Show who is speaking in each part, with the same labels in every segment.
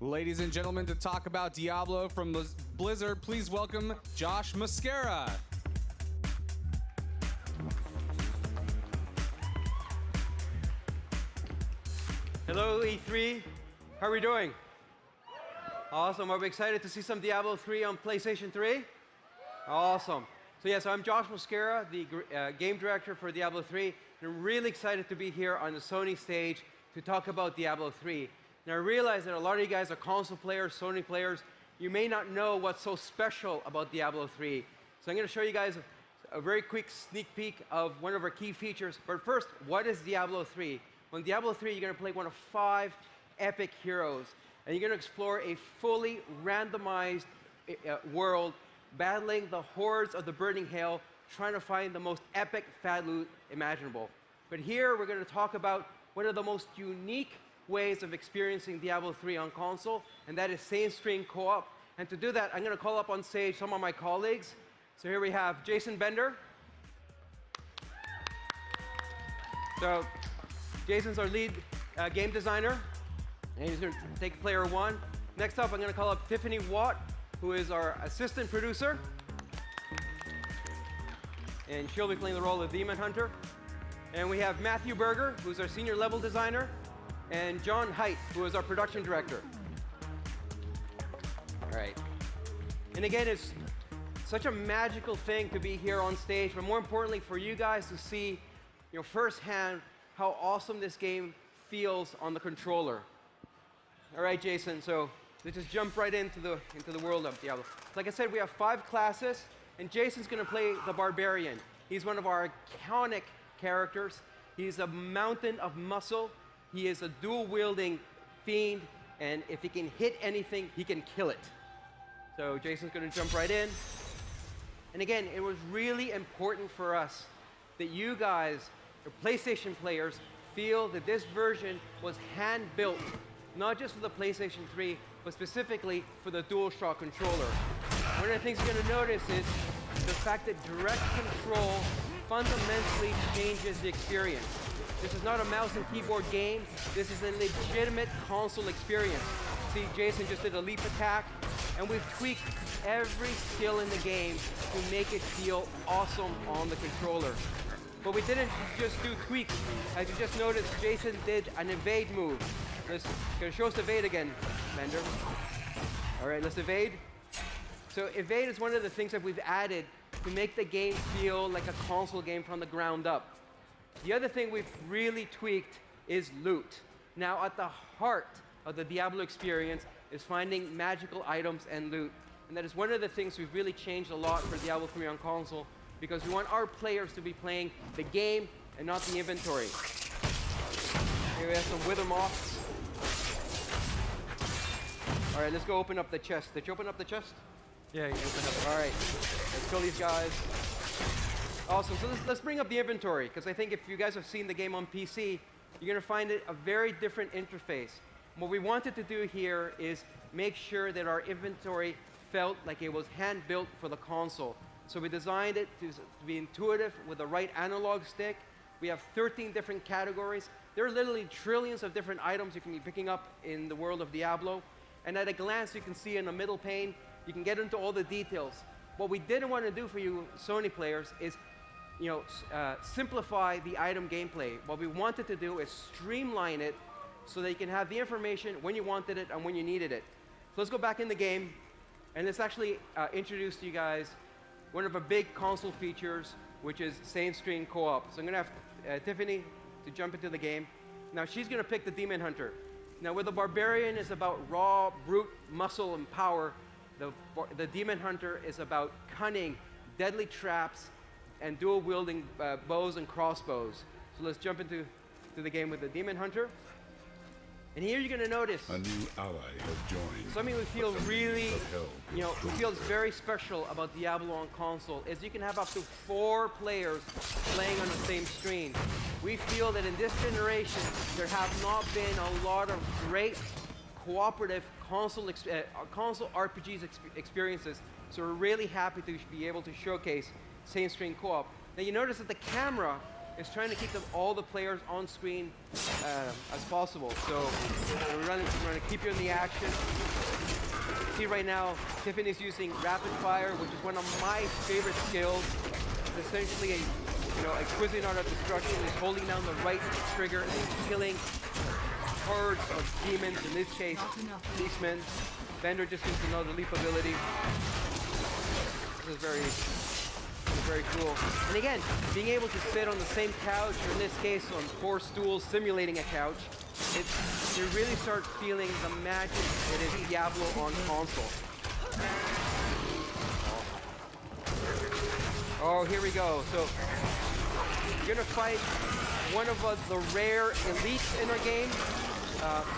Speaker 1: Ladies and gentlemen, to talk about Diablo from Blizzard, please welcome Josh Mascara.
Speaker 2: Hello, E3. How are we doing? Awesome. Are we excited to see some Diablo 3 on PlayStation 3? Awesome. So I'm Josh Mascara, the game director for Diablo 3, and I'm really excited to be here on the Sony stage to talk about Diablo 3. Now, I realize that a lot of you guys are console players, Sony players. You may not know what's so special about Diablo 3. So I'm going to show you guys a very quick sneak peek of one of our key features. But first, what is Diablo 3? On Diablo 3, you're going to play one of 5 epic heroes. And you're going to explore a fully randomized world, battling the hordes of the Burning Hail, trying to find the most epic fat loot imaginable. But here, we're going to talk about one of the most unique ways of experiencing Diablo 3 on console, and that is same-screen co-op. And to do that, I'm going to call up on stage some of my colleagues. So here we have Jason Bender. So Jason's our lead game designer, and he's going to take player 1. Next up, I'm going to call up Tiffany Watt, who is our assistant producer, and she'll be playing the role of Demon Hunter. And we have Matthew Berger, who's our senior level designer, and John Haidt, who is our production director. All right. And again, it's such a magical thing to be here on stage, but more importantly for you guys to see, firsthand how awesome this game feels on the controller. All right, Jason, so let's just jump right into the world of Diablo. Like I said, we have 5 classes, and Jason's going to play the Barbarian. He's one of our iconic characters. He's a mountain of muscle. He is a dual-wielding fiend, and if he can hit anything, he can kill it. So Jason's going to jump right in. And again, it was really important for us that you guys, the PlayStation players, feel that this version was hand-built, not just for the PlayStation 3, but specifically for the DualShock controller. One of the things you're going to notice is the fact that direct control fundamentally changes the experience. This is not a mouse and keyboard game. This is a legitimate console experience. See, Jason just did a leap attack, and we've tweaked every skill in the game to make it feel awesome on the controller. But we didn't just do tweaks. As you just noticed, Jason did an evade move. Gonna show us evade again, Bender. All right, let's evade. So evade is one of the things that we've added to make the game feel like a console game from the ground up. The other thing we've really tweaked is loot. Now, at the heart of the Diablo experience is finding magical items and loot. And that is one of the things we've really changed a lot for Diablo 3 on console, because we want our players to be playing the game and not the inventory. Here we have some wither moths. All right, let's go open up the chest. Did you open up the chest?
Speaker 3: Yeah, you open up.
Speaker 2: All right, let's kill these guys. Awesome, so let's bring up the inventory, because I think if you guys have seen the game on PC, you're going to find it a very different interface. What we wanted to do here is make sure that our inventory felt like it was hand-built for the console. So we designed it to be intuitive with the right analog stick. We have 13 different categories. There are literally trillions of different items you can be picking up in the world of Diablo. And at a glance, you can see in the middle pane, you can get into all the details. What we didn't want to do for you Sony players is simplify the item gameplay. What we wanted to do is streamline it so that you can have the information when you wanted it and when you needed it. So let's go back in the game, and let's actually introduce to you guys one of our big console features, which is same-screen co-op. So I'm going to have Tiffany to jump into the game. Now she's going to pick the Demon Hunter. Now where the Barbarian is about raw, brute muscle and power, the Demon Hunter is about cunning, deadly traps, and dual-wielding bows and crossbows. So let's jump into the game with the Demon Hunter. And here you're going to notice
Speaker 4: a new ally has joined.
Speaker 2: Something we feel really, we feel is very special about Diablo on console is you can have up to 4 players playing on the same screen. We feel that in this generation, there have not been a lot of great cooperative console RPGs experiences. So we're really happy to be able to showcase same-screen co-op. Now you notice that the camera is trying to keep all the players on screen as possible. So we're going to keep you in the action. See right now, Tiffany's using rapid fire, which is one of my favorite skills. It's essentially a Cuisinart of destruction. Is holding down the right trigger and killing hordes of demons. In this case, beastmen. Bender just used another leap ability. This is very cool. And again, being able to sit on the same couch, or in this case on 4 stools simulating a couch, you really start feeling the magic that is Diablo on console. Oh, here we go. So you're gonna fight one of the rare elites in our game.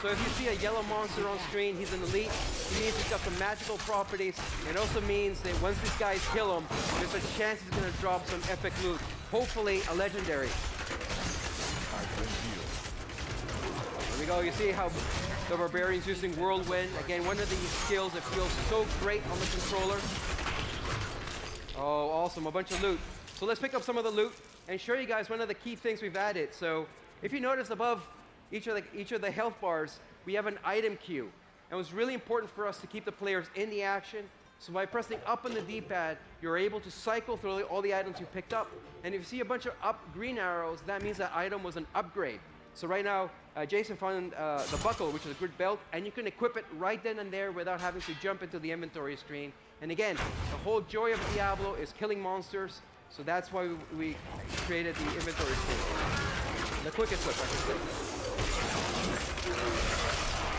Speaker 2: So if you see a yellow monster on screen, he's an elite. He means he's got some magical properties. It also means that once these guys kill him, there's a chance he's going to drop some epic loot. Hopefully a legendary. Here we go. You see how the barbarian's using whirlwind. Again, one of these skills that feels so great on the controller. Oh, awesome. A bunch of loot. So let's pick up some of the loot and show you guys one of the key things we've added. So if you notice above each of the health bars, we have an item queue. And it was really important for us to keep the players in the action. So by pressing up on the D-pad, you're able to cycle through all the items you picked up. And if you see a bunch of green arrows, that means that item was an upgrade. So right now, Jason found the buckle, which is a good belt, and you can equip it right then and there without having to jump into the inventory screen. And again, the whole joy of Diablo is killing monsters. So that's why we created the inventory screen. The quick equip, I should say.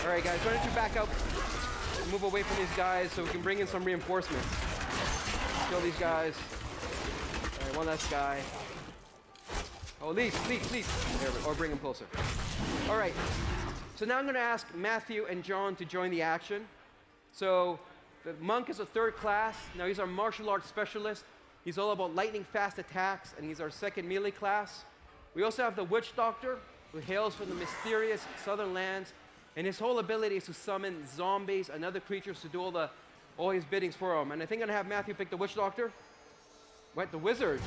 Speaker 2: All right, guys, why don't you back up and move away from these guys so we can bring in some reinforcements. Kill these guys. All right, one last guy. Oh, leave. There, or bring him closer. All right, so now I'm going to ask Matthew and John to join the action. So the monk is a 3rd class. Now he's our martial arts specialist. He's all about lightning fast attacks, and he's our 2nd melee class. We also have the witch doctor, who hails from the mysterious southern lands, and his whole ability is to summon zombies and other creatures to do all his biddings for him. And I think I'm going to have Matthew pick the witch doctor. What, the wizard?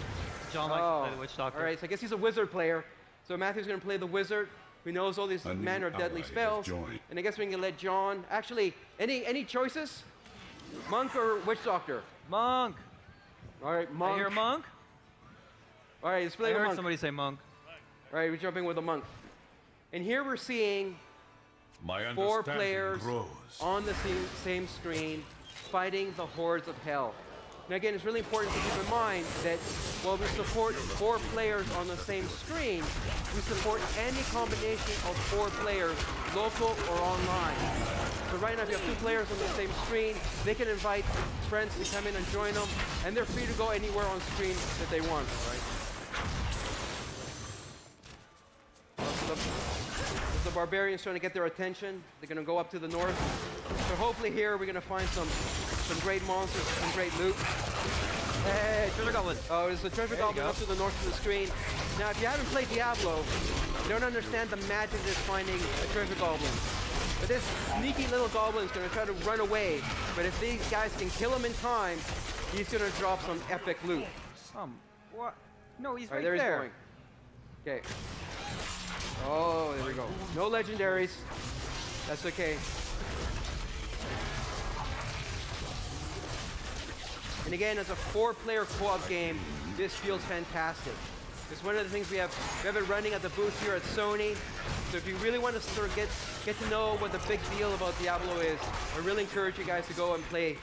Speaker 3: John likes to play the witch doctor.
Speaker 2: All right, so I guess he's a wizard player. So Matthew's going to play the wizard, who knows all these manner of deadly spells. And I guess we can let John... Actually, any choices? Monk or witch doctor?
Speaker 3: Monk.
Speaker 2: All right, monk.
Speaker 3: I hear monk.
Speaker 2: All right, let's play the monk.
Speaker 3: I heard somebody say monk.
Speaker 2: All right, we're jumping with a monk. And here we're seeing 4 players on the same screen fighting the hordes of hell. Now again, it's really important to keep in mind that while we support 4 players on the same screen, we support any combination of 4 players, local or online. So right now, if you have 2 players on the same screen, they can invite friends to come in and join them, and they're free to go anywhere on screen that they want, right? The barbarians trying to get their attention. They're going to go up to the north. So hopefully here we're going to find some great monsters, some great loot. Hey, treasure goblin. Oh, there's a treasure goblin up to the north of the screen. Now, if you haven't played Diablo, you don't understand the magic of finding a treasure goblin. But this sneaky little goblin is going to try to run away. But if these guys can kill him in time, he's going to drop some epic loot.
Speaker 3: What? No, he's right
Speaker 2: there.
Speaker 3: there.
Speaker 2: He's going. Okay. Oh, there we go. No legendaries. That's okay. And again, as a 4-player co-op game, this feels fantastic. It's one of the things we have it running at the booth here at Sony. So if you really want to sort of get to know what the big deal about Diablo is, I really encourage you guys to go and play.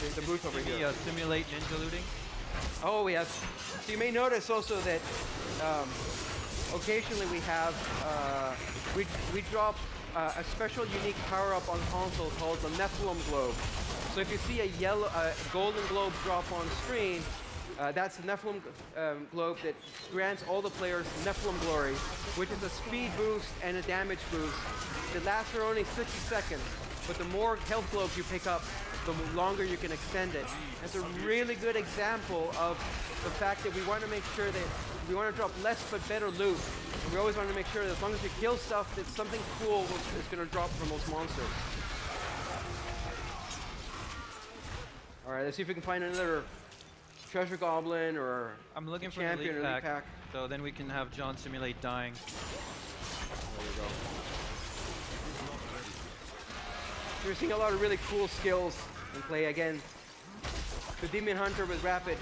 Speaker 2: There's the booth over here.
Speaker 3: Simulate ninja looting.
Speaker 2: Oh, yes. So you may notice also that occasionally we have, we drop a special unique power-up on console called the Nephilim Globe. So if you see a golden globe drop on screen, that's the Nephilim globe that grants all the players Nephilim Glory, which is a speed boost and a damage boost. It lasts for only 60 seconds, but the more health globes you pick up, the longer you can extend it. It's a really good example of the fact that we want to make sure that we want to drop less but better loot. And we always want to make sure that as long as you kill stuff, that something cool is going to drop from those monsters. All right, let's see if we can find another treasure goblin or
Speaker 3: I'm looking for the
Speaker 2: champion or
Speaker 3: league
Speaker 2: league pack.
Speaker 3: so then we can have John simulate dying.
Speaker 2: There you go. You're seeing a lot of really cool skills in play again. The demon hunter with rapid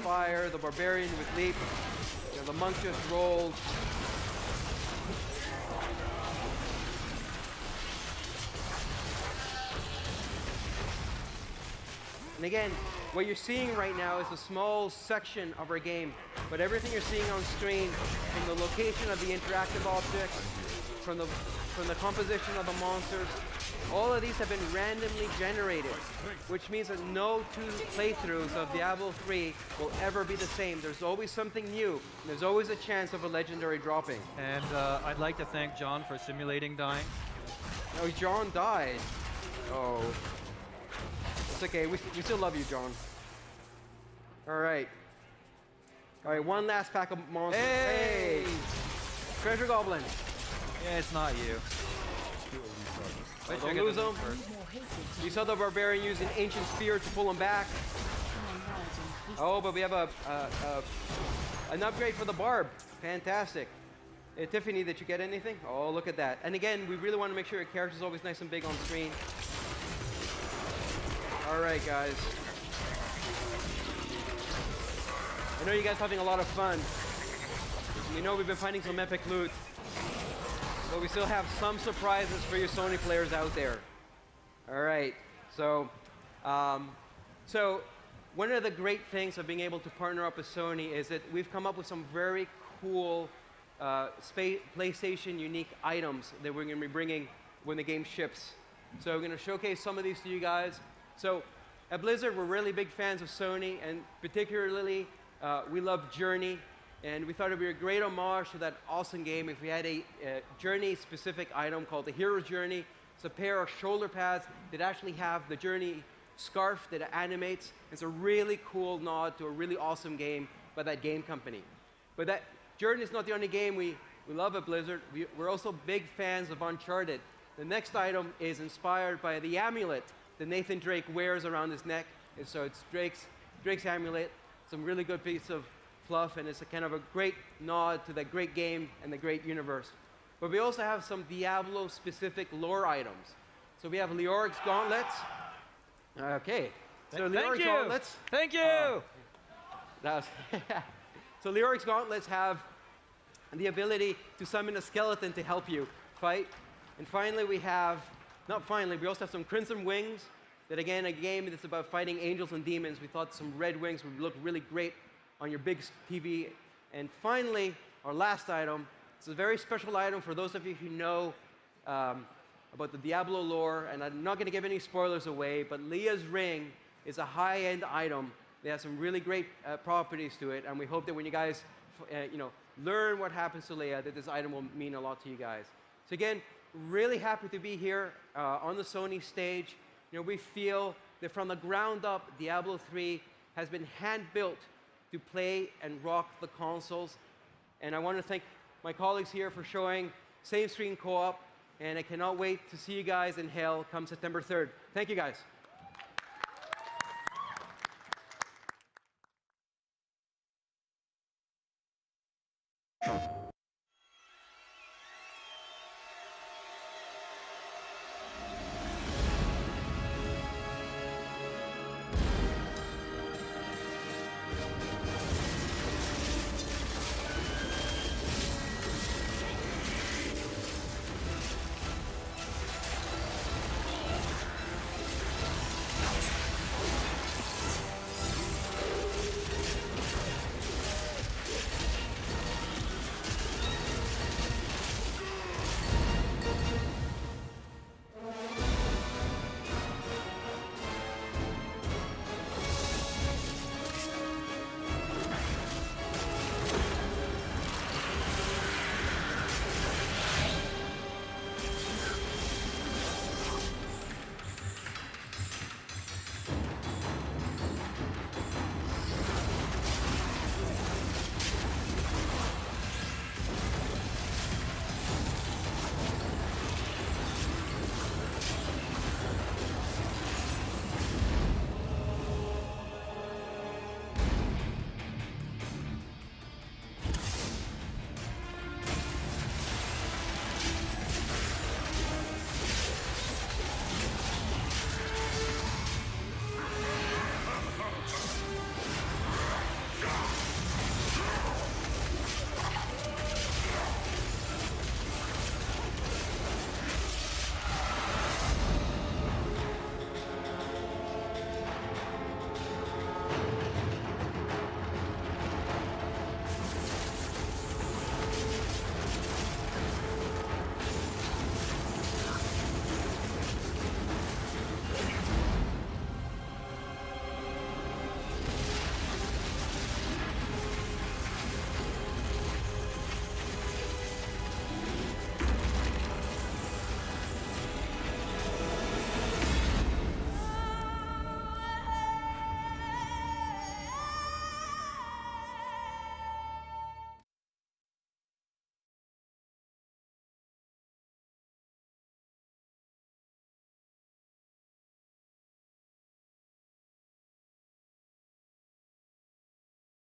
Speaker 2: fire, the barbarian with leap, you know, the monk just rolled. And again, what you're seeing right now is a small section of our game, but everything you're seeing on screen, from the location of the interactive objects, from the composition of the monsters, all of these have been randomly generated, which means that no two playthroughs of Diablo 3 will ever be the same. There's always something new, and there's always a chance of a legendary dropping.
Speaker 3: And I'd like to thank John for simulating dying.
Speaker 2: Oh, John died. Oh. It's okay, we still love you, John. All right. All right, one last pack of monsters.
Speaker 3: Hey!
Speaker 2: Treasure Goblin.
Speaker 3: Yeah, it's not you. Wait,
Speaker 2: Don't lose him. You saw the Barbarian use an Ancient Spear to pull him back. Oh, but we have an upgrade for the Barb. Fantastic. Hey, Tiffany, did you get anything? Oh, look at that. And again, we really want to make sure your character's always nice and big on screen. All right, guys. I know you guys are having a lot of fun. We know we've been finding some epic loot, but we still have some surprises for you Sony players out there. All right, so one of the great things of being able to partner up with Sony is that we've come up with some very cool PlayStation unique items that we're going to be bringing when the game ships. So we're going to showcase some of these to you guys. So at Blizzard, we're really big fans of Sony, and particularly we love Journey, and we thought it would be a great homage to that awesome game if we had a Journey-specific item called the Hero's Journey. It's a pair of shoulder pads that actually have the Journey scarf that animates. It's a really cool nod to a really awesome game by that game company. But that Journey is not the only game we love at Blizzard. We're also big fans of Uncharted. The next item is inspired by the amulet that Nathan Drake wears around his neck. And so it's Drake's amulet. Some really good piece of fluff, and it's a kind of a great nod to that great game and the great universe. But we also have some Diablo-specific lore items. So we have Leoric's gauntlets. Okay. So Leoric's gauntlets.
Speaker 3: Thank you!
Speaker 2: So Leoric's gauntlets have the ability to summon a skeleton to help you fight. And finally, we also have some Crimson Wings. That again, a game that's about fighting angels and demons. We thought some red wings would look really great on your big TV. And finally, our last item. It's a very special item for those of you who know about the Diablo lore. And I'm not going to give any spoilers away, but Leah's ring is a high-end item. They have some really great properties to it. And we hope that when you guys learn what happens to Leah, that this item will mean a lot to you guys. So again, really happy to be here on the Sony stage. You know, we feel that from the ground up, Diablo 3 has been hand-built to play and rock the consoles. And I want to thank my colleagues here for showing same-screen co-op, and I cannot wait to see you guys in hell come September 3rd. Thank you, guys.